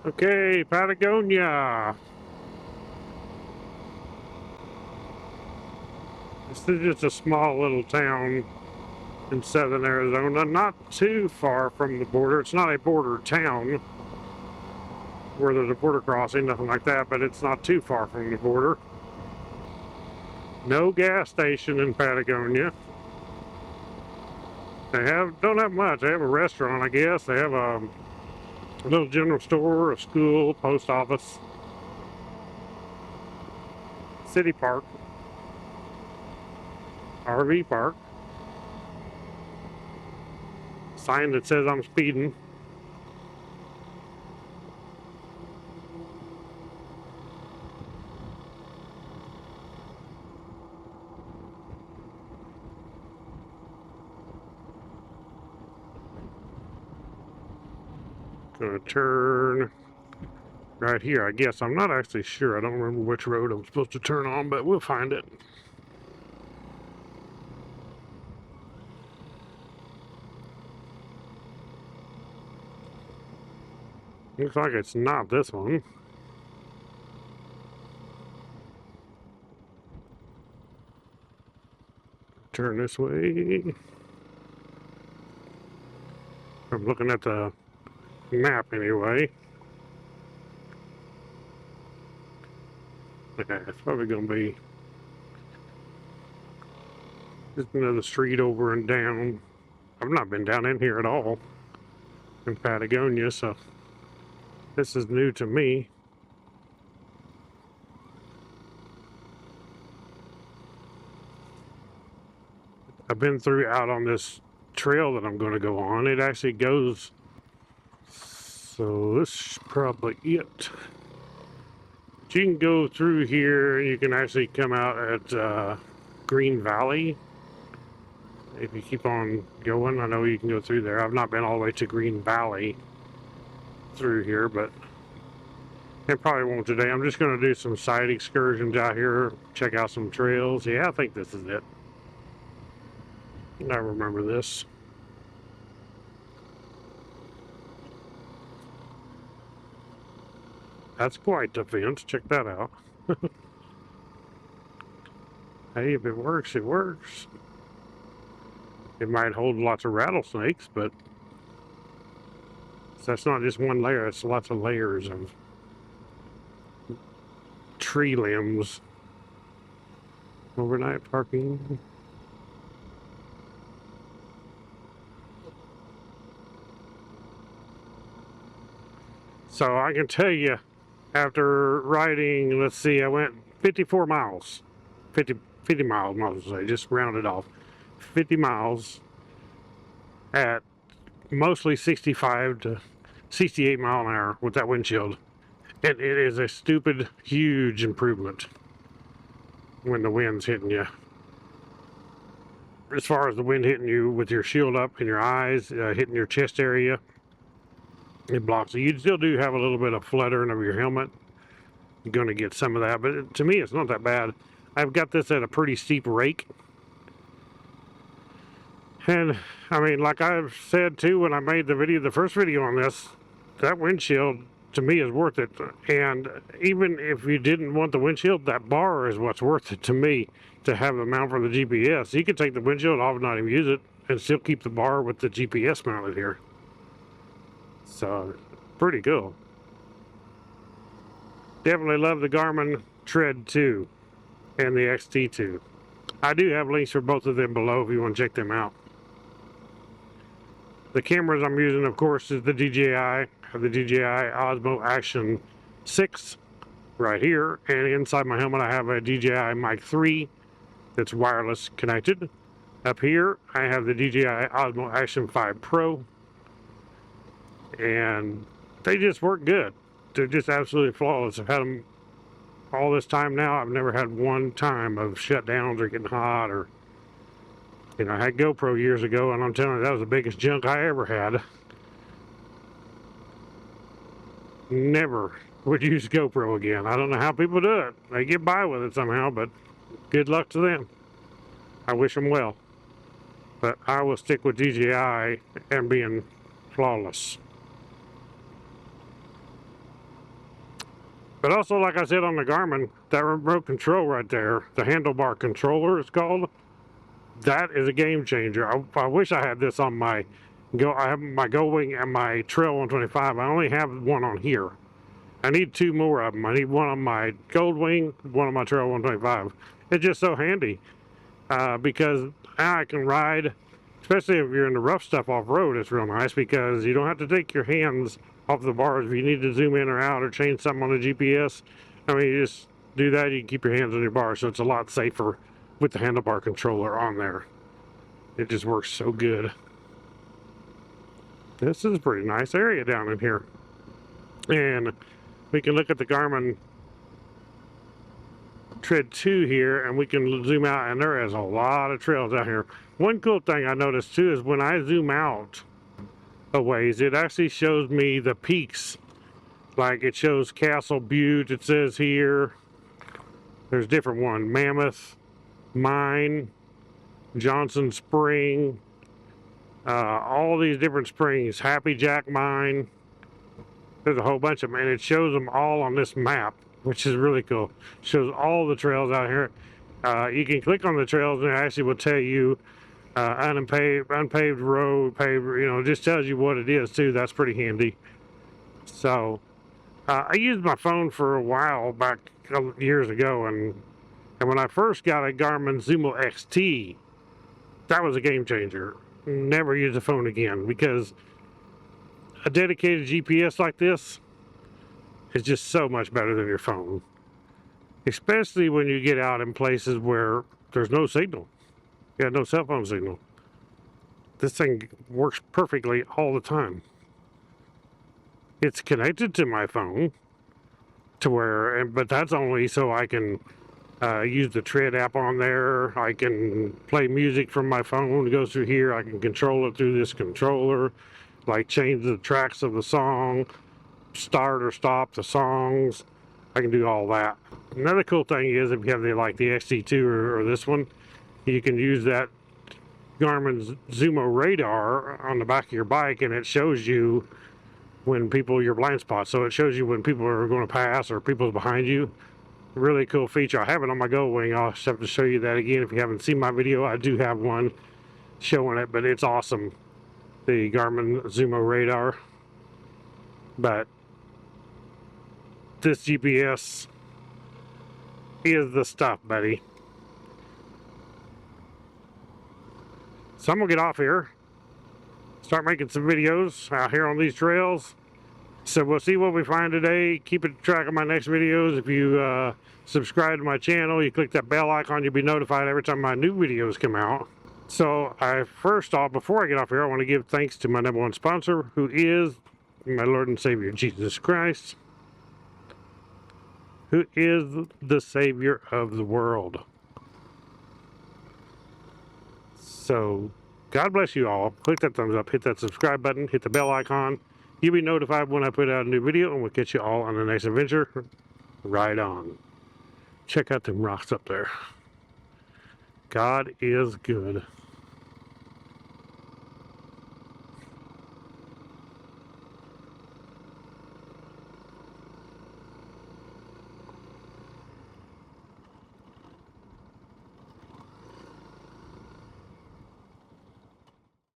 Okay, Patagonia. This is just a small little town in southern Arizona, not too far from the border. It's not a border town where there's a border crossing, nothing like that, but it's not too far from the border. No gas station in Patagonia. They don't have much. They have a restaurant, I guess. They have a little general store, a school, post office, city park, RV park, sign that says I'm speeding. Gonna turn right here, I guess. I'm not actually sure. I don't remember which road I'm supposed to turn on, but we'll find it. Looks like it's not this one. Turn this way. I'm looking at the map anyway. Yeah, it's probably gonna be just another street over and down. I've not been down in here at all in Patagonia, so this is new to me. I've been through out on this trail that I'm going to go on. It actually goes, so this is probably it. But you can go through here. You can actually come out at Green Valley. If you keep on going, I know you can go through there. I've not been all the way to Green Valley through here, but it probably won't today. I'm just going to do some side excursions out here, check out some trails. Yeah, I think this is it. I remember this. That's quite the fence. Check that out. Hey, if it works, it works. It might hold lots of rattlesnakes, but that's not just one layer. It's lots of layers of tree limbs. Overnight parking. So I can tell you, after riding, let's see, I went 54 miles. 50 miles, I was say, just round it off. 50 miles at mostly 65 to 68 mile an hour with that windshield. It is a stupid, huge improvement when the wind's hitting you. As far as the wind hitting you with your shield up in your eyes, hitting your chest area, it blocks it. You still do have a little bit of fluttering of your helmet. You're going to get some of that, but to me, it's not that bad. I've got this at a pretty steep rake. And, I mean, like I've said, too, when I made the first video on this, that windshield, to me, is worth it. And even if you didn't want the windshield, that bar is what's worth it to me, to have a mount for the GPS. You could take the windshield off and not even use it, and still keep the bar with the GPS mounted here. So, pretty cool. Definitely love the Garmin Tread 2 and the XT2. I do have links for both of them below if you want to check them out. The cameras I'm using, of course, is the DJI. I have the DJI Osmo Action 6 right here, and inside my helmet I have a DJI Mic 3 that's wireless connected. Up here I have the DJI Osmo Action 5 Pro, and they just work good. They're just absolutely flawless. I've had them all this time now. I've never had one time of shutdowns or getting hot, or, you know, I had GoPro years ago, and I'm telling you, that was the biggest junk I ever had. Never would use GoPro again. I don't know how people do it. They get by with it somehow, but good luck to them. I wish them well. But I will stick with DJI and being flawless. But also, like I said on the Garmin, that remote control right there, the handlebar controller it's called, that is a game changer. I wish I had this on my I have my Go Wing and my Trail 125. I only have one on here. I need 2 more of them. I need one on my Gold Wing, one on my Trail 125. It's just so handy because now I can ride, especially if you're in the rough stuff off-road. It's real nice because you don't have to take your hands off the bars if you need to zoom in or out or change something on the GPS. I mean, you just do that, you can keep your hands on your bar, so it's a lot safer with the handlebar controller on there. It just works so good. This is a pretty nice area down in here. And we can look at the Garmin Tread 2 here, and we can zoom out, and there is a lot of trails out here. One cool thing I noticed too is when I zoom out a ways, it actually shows me the peaks. Like it shows Castle Butte, it says here. There's different ones. Mammoth, Mine, Johnson Spring, all these different springs. Happy Jack Mine. There's a whole bunch of them, and it shows them all on this map, which is really cool. It shows all the trails out here. You can click on the trails, and it actually will tell you unpaved road, paved, you know, just tells you what it is too. That's pretty handy. So I used my phone for a while back years ago, and when I first got a Garmin Zumo XT, that was a game changer. Never use a phone again, because a dedicated GPS like this is just so much better than your phone, especially when you get out in places where there's no signal. You got no cell phone signal. This thing works perfectly all the time. It's connected to my phone to where, but that's only so I can use the Tread app on there. I can play music from my phone. It goes through here. I can control it through this controller, like change the tracks of the song, start or stop the songs. I can do all that. Another cool thing is if you have like the XT2 or this one, you can use that Garmin's Zumo radar on the back of your bike, and it shows you when your blind spot. So it shows you when people are going to pass or people's behind you. Really cool feature. I have it on my Go Wing. I'll just have to show you that again. If you haven't seen my video, I do have one showing it, but it's awesome. The Garmin Zumo radar. But this GPS is the stuff, buddy. So I'm gonna get off here, start making some videos out here on these trails. So we'll see what we find today. Keep track of my next videos. If you subscribe to my channel, you click that bell icon, you'll be notified every time my new videos come out. So first off, before I get off here, I want to give thanks to my #1 sponsor, who is my Lord and Savior Jesus Christ, who is the Savior of the world. So, God bless you all. Click that thumbs up, hit that subscribe button, hit the bell icon. You'll be notified when I put out a new video, and we'll catch you all on the next adventure. Right on. Check out them rocks up there. God is good.